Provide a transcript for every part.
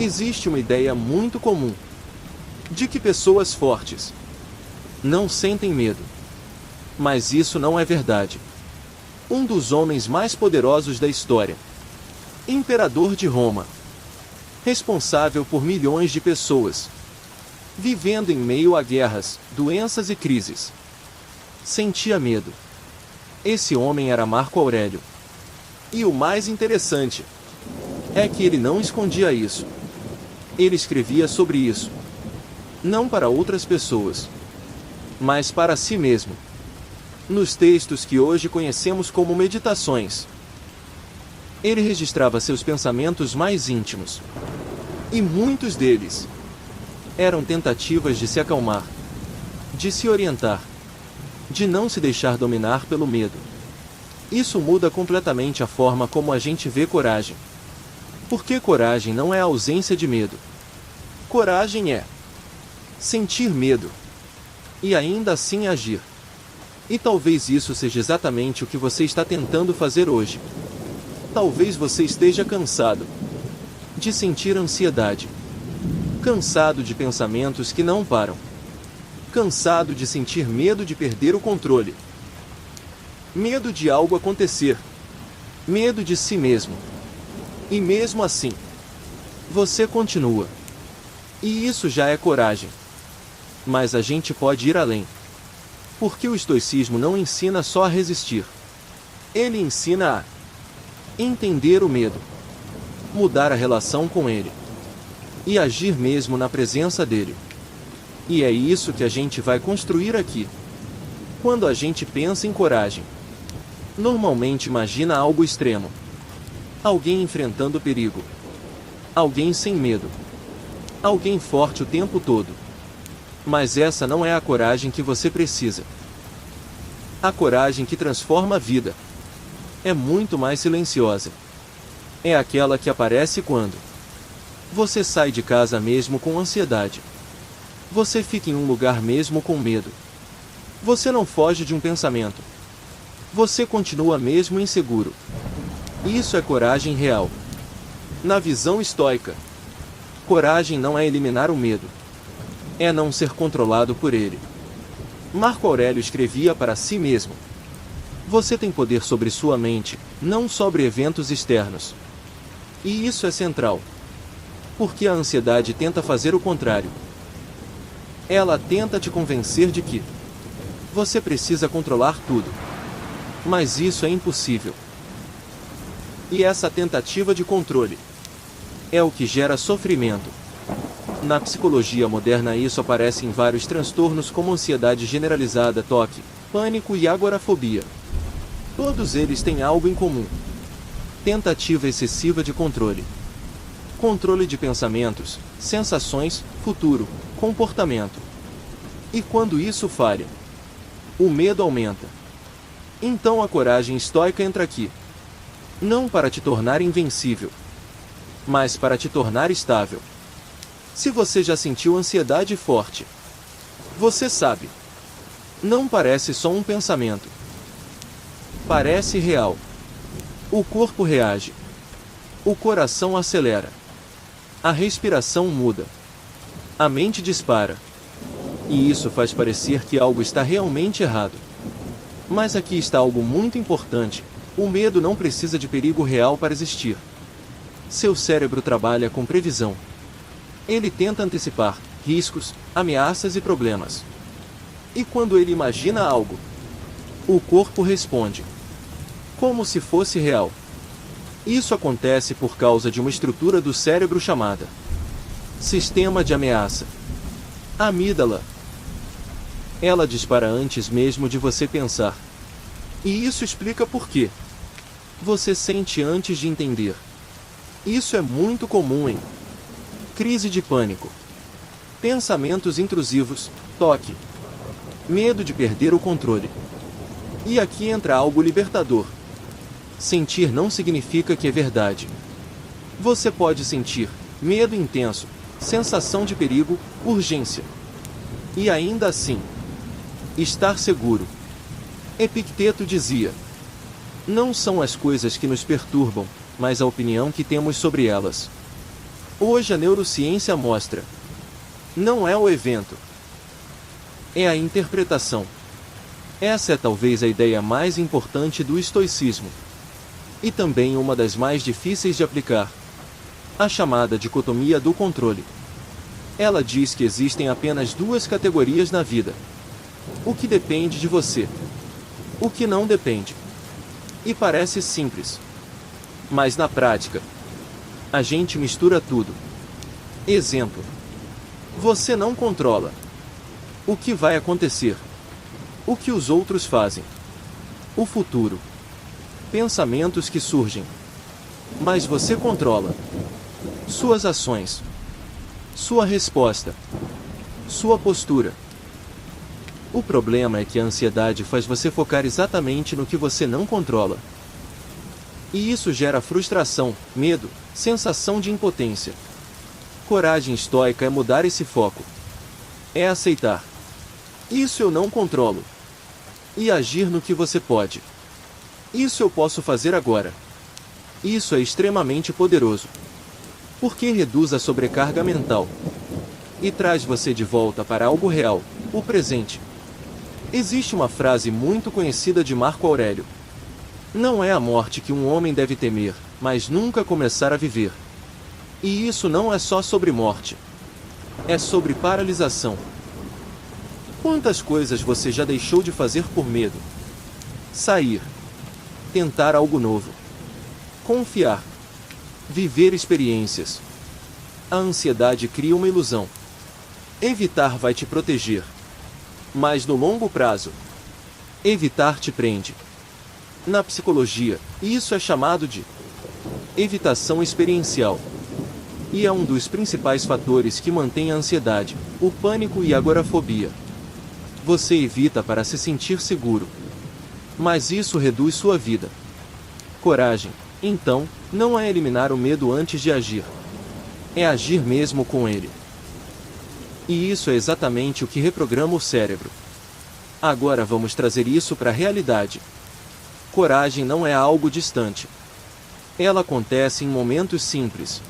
Existe uma ideia muito comum de que pessoas fortes não sentem medo. Mas isso não é verdade. Um dos homens mais poderosos da história, imperador de Roma, responsável por milhões de pessoas, vivendo em meio a guerras, doenças e crises, sentia medo. Esse homem era Marco Aurélio. E o mais interessante é que ele não escondia isso. Ele escrevia sobre isso, não para outras pessoas, mas para si mesmo, nos textos que hoje conhecemos como meditações. Ele registrava seus pensamentos mais íntimos, e muitos deles eram tentativas de se acalmar, de se orientar, de não se deixar dominar pelo medo. Isso muda completamente a forma como a gente vê coragem. Porque coragem não é a ausência de medo. Coragem é sentir medo e ainda assim agir. E talvez isso seja exatamente o que você está tentando fazer hoje. Talvez você esteja cansado de sentir ansiedade, cansado de pensamentos que não param, cansado de sentir medo de perder o controle, medo de algo acontecer, medo de si mesmo. E mesmo assim, você continua. E isso já é coragem. Mas a gente pode ir além. Porque o estoicismo não ensina só a resistir. Ele ensina a entender o medo, mudar a relação com ele e agir mesmo na presença dele. E é isso que a gente vai construir aqui. Quando a gente pensa em coragem, normalmente imagina algo extremo. Alguém enfrentando perigo. Alguém sem medo. Alguém forte o tempo todo. Mas essa não é a coragem que você precisa. A coragem que transforma a vida é muito mais silenciosa. É aquela que aparece quando você sai de casa mesmo com ansiedade. Você fica em um lugar mesmo com medo. Você não foge de um pensamento. Você continua mesmo inseguro. Isso é coragem real. Na visão estoica, coragem não é eliminar o medo. É não ser controlado por ele. Marco Aurélio escrevia para si mesmo: você tem poder sobre sua mente, não sobre eventos externos. E isso é central. Porque a ansiedade tenta fazer o contrário. Ela tenta te convencer de que você precisa controlar tudo. Mas isso é impossível. E essa tentativa de controle é o que gera sofrimento. Na psicologia moderna isso aparece em vários transtornos como ansiedade generalizada, toque, pânico e agorafobia. Todos eles têm algo em comum: tentativa excessiva de controle. Controle de pensamentos, sensações, futuro, comportamento. E quando isso falha, o medo aumenta. Então a coragem estoica entra aqui. Não para te tornar invencível, mas para te tornar estável. Se você já sentiu ansiedade forte, você sabe. Não parece só um pensamento. Parece real. O corpo reage. O coração acelera. A respiração muda. A mente dispara. E isso faz parecer que algo está realmente errado. Mas aqui está algo muito importante: o medo não precisa de perigo real para existir. Seu cérebro trabalha com previsão. Ele tenta antecipar riscos, ameaças e problemas. E quando ele imagina algo, o corpo responde como se fosse real. Isso acontece por causa de uma estrutura do cérebro chamada sistema de ameaça. A amígdala. Ela dispara antes mesmo de você pensar. E isso explica por quê. Você sente antes de entender. Isso é muito comum em crise de pânico, pensamentos intrusivos, toque, medo de perder o controle. E aqui entra algo libertador. Sentir não significa que é verdade. Você pode sentir medo intenso, sensação de perigo, urgência. E ainda assim, estar seguro. Epicteto dizia: não são as coisas que nos perturbam, mas a opinião que temos sobre elas. Hoje a neurociência mostra. Não é o evento. É a interpretação. Essa é talvez a ideia mais importante do estoicismo. E também uma das mais difíceis de aplicar. A chamada dicotomia do controle. Ela diz que existem apenas duas categorias na vida. O que depende de você. O que não depende. E parece simples. Mas na prática, a gente mistura tudo. Exemplo. Você não controla o que vai acontecer, o que os outros fazem, o futuro, pensamentos que surgem. Mas você controla suas ações, sua resposta, sua postura. O problema é que a ansiedade faz você focar exatamente no que você não controla. E isso gera frustração, medo, sensação de impotência. Coragem estoica é mudar esse foco. É aceitar. Isso eu não controlo. E agir no que você pode. Isso eu posso fazer agora. Isso é extremamente poderoso. Porque reduz a sobrecarga mental. E traz você de volta para algo real, o presente. Existe uma frase muito conhecida de Marco Aurélio. Não é a morte que um homem deve temer, mas nunca começar a viver. E isso não é só sobre morte. É sobre paralisação. Quantas coisas você já deixou de fazer por medo? Sair. Tentar algo novo. Confiar. Viver experiências. A ansiedade cria uma ilusão. Evitar vai te proteger. Mas no longo prazo, evitar te prende. Na psicologia, isso é chamado de evitação experiencial. E é um dos principais fatores que mantém a ansiedade, o pânico e a agorafobia. Você evita para se sentir seguro. Mas isso reduz sua vida. Coragem, então, não é eliminar o medo antes de agir. É agir mesmo com ele. E isso é exatamente o que reprograma o cérebro. Agora vamos trazer isso para a realidade. Coragem não é algo distante. Ela acontece em momentos simples.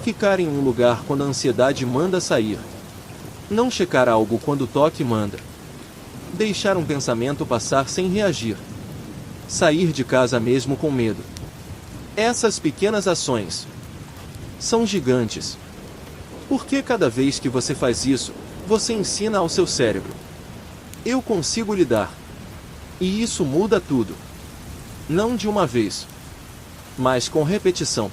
Ficar em um lugar quando a ansiedade manda sair. Não checar algo quando o toque manda. Deixar um pensamento passar sem reagir. Sair de casa mesmo com medo. Essas pequenas ações são gigantes. Porque cada vez que você faz isso, você ensina ao seu cérebro: eu consigo lidar. E isso muda tudo. Não de uma vez, mas com repetição.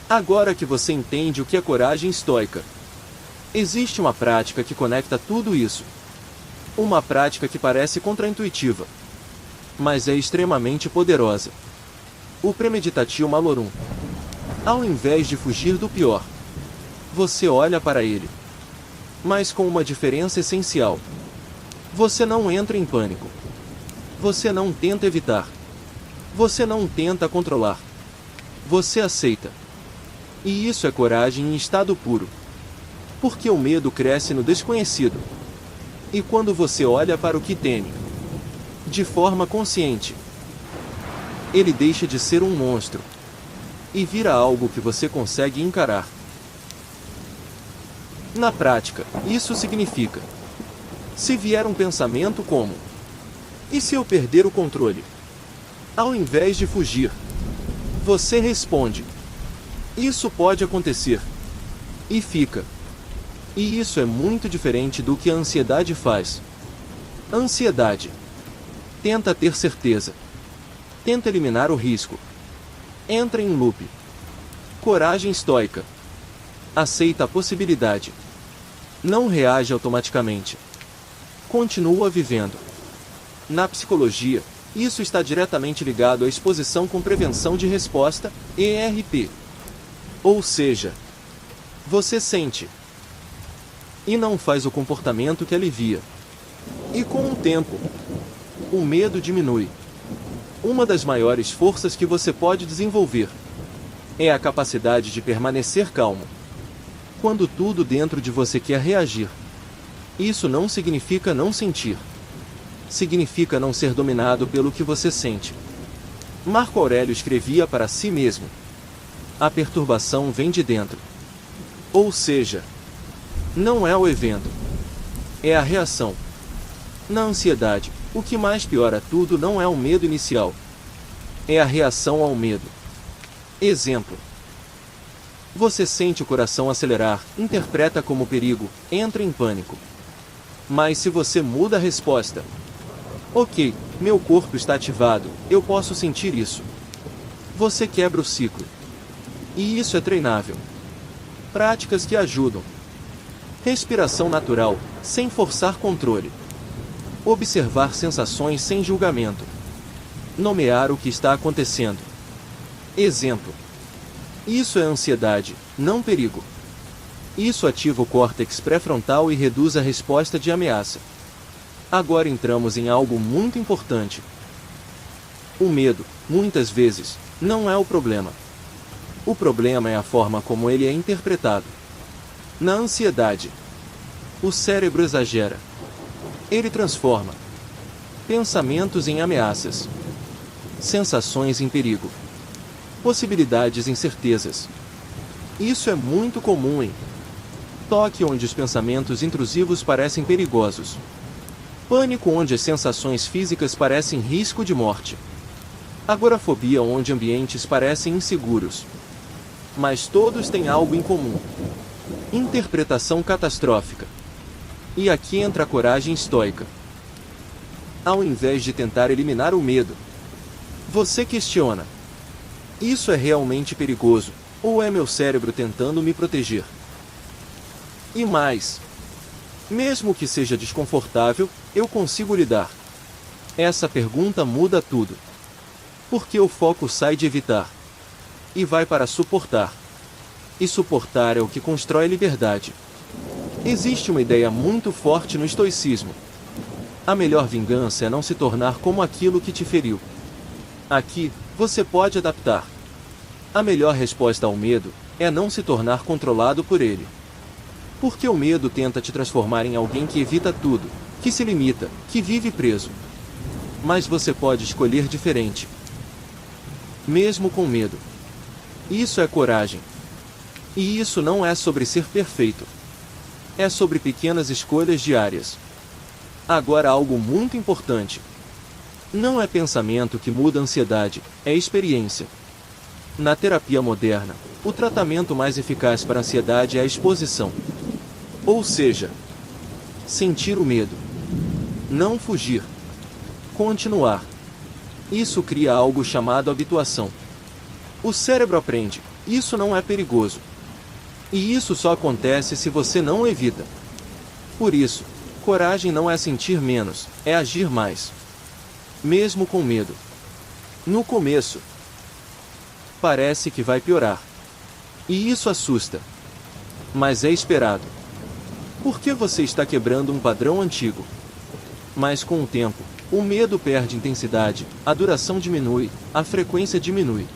Agora que você entende o que é coragem estoica, existe uma prática que conecta tudo isso. Uma prática que parece contraintuitiva, mas é extremamente poderosa. O premeditatio malorum. Ao invés de fugir do pior, você olha para ele. Mas com uma diferença essencial. Você não entra em pânico. Você não tenta evitar. Você não tenta controlar. Você aceita. E isso é coragem em estado puro. Porque o medo cresce no desconhecido. E quando você olha para o que teme, de forma consciente, ele deixa de ser um monstro e vira algo que você consegue encarar. Na prática, isso significa: se vier um pensamento como: e se eu perder o controle? Ao invés de fugir, você responde: isso pode acontecer. E fica. E isso é muito diferente do que a ansiedade faz. Ansiedade tenta ter certeza. Tenta eliminar o risco. Entra em loop. Coragem estoica aceita a possibilidade. Não reage automaticamente. Continua vivendo. Na psicologia, isso está diretamente ligado à exposição com prevenção de resposta, ERP. Ou seja, você sente e não faz o comportamento que alivia. E com o tempo, o medo diminui. Uma das maiores forças que você pode desenvolver é a capacidade de permanecer calmo quando tudo dentro de você quer reagir. Isso não significa não sentir. Significa não ser dominado pelo que você sente. Marco Aurélio escrevia para si mesmo: A perturbação vem de dentro. Ou seja, não é o evento, é a reação. Na ansiedade, o que mais piora tudo não é o medo inicial, é a reação ao medo. Exemplo: você sente o coração acelerar, interpreta como perigo, entra em pânico. Mas se você muda a resposta: ok, meu corpo está ativado, eu posso sentir isso. Você quebra o ciclo. E isso é treinável. Práticas que ajudam. Respiração natural, sem forçar controle. Observar sensações sem julgamento. Nomear o que está acontecendo. Exemplo: isso é ansiedade, não perigo. Isso ativa o córtex pré-frontal e reduz a resposta de ameaça. Agora entramos em algo muito importante. O medo, muitas vezes, não é o problema. O problema é a forma como ele é interpretado. Na ansiedade, o cérebro exagera. Ele transforma pensamentos em ameaças, sensações em perigo, possibilidades em certezas. Isso é muito comum em toque, onde os pensamentos intrusivos parecem perigosos. Pânico, onde as sensações físicas parecem risco de morte. Agorafobia, onde ambientes parecem inseguros. Mas todos têm algo em comum: interpretação catastrófica. E aqui entra a coragem estoica. Ao invés de tentar eliminar o medo, você questiona: isso é realmente perigoso, ou é meu cérebro tentando me proteger? E mais, mesmo que seja desconfortável, eu consigo lidar. Essa pergunta muda tudo. Porque o foco sai de evitar e vai para suportar. E suportar é o que constrói liberdade. Existe uma ideia muito forte no estoicismo: a melhor vingança é não se tornar como aquilo que te feriu. Aqui, você pode adaptar. A melhor resposta ao medo é não se tornar controlado por ele. Porque o medo tenta te transformar em alguém que evita tudo, que se limita, que vive preso. Mas você pode escolher diferente. Mesmo com medo. Isso é coragem. E isso não é sobre ser perfeito. É sobre pequenas escolhas diárias. Agora, algo muito importante. Não é pensamento que muda a ansiedade, é experiência. Na terapia moderna, o tratamento mais eficaz para a ansiedade é a exposição. Ou seja, sentir o medo. Não fugir. Continuar. Isso cria algo chamado habituação. O cérebro aprende: isso não é perigoso. E isso só acontece se você não evita. Por isso, coragem não é sentir menos, é agir mais. Mesmo com medo. No começo, parece que vai piorar. E isso assusta. Mas é esperado. Porque você está quebrando um padrão antigo. Mas com o tempo, o medo perde intensidade, a duração diminui, a frequência diminui.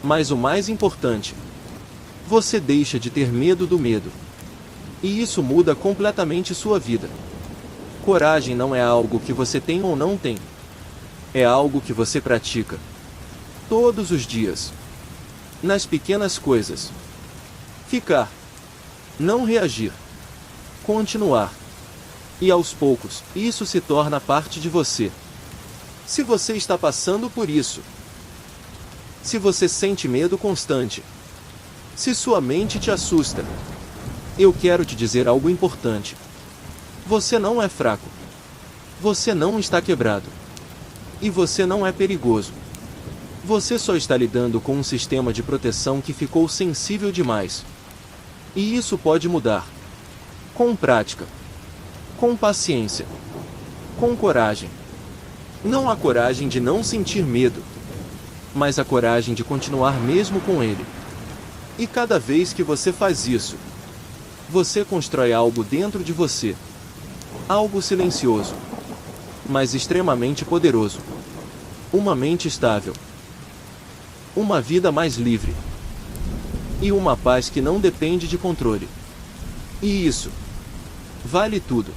Mas o mais importante: você deixa de ter medo do medo. E isso muda completamente sua vida. Coragem não é algo que você tem ou não tem. É algo que você pratica. Todos os dias. Nas pequenas coisas. Ficar. Não reagir. Continuar. E aos poucos, isso se torna parte de você. Se você está passando por isso, se você sente medo constante, se sua mente te assusta, eu quero te dizer algo importante. Você não é fraco. Você não está quebrado. E você não é perigoso. Você só está lidando com um sistema de proteção que ficou sensível demais. E isso pode mudar. Com prática. Com paciência. Com coragem. Não a coragem de não sentir medo, mas a coragem de continuar mesmo com ele. E cada vez que você faz isso, você constrói algo dentro de você. Algo silencioso, mas extremamente poderoso. Uma mente estável. Uma vida mais livre. E uma paz que não depende de controle. E isso vale tudo.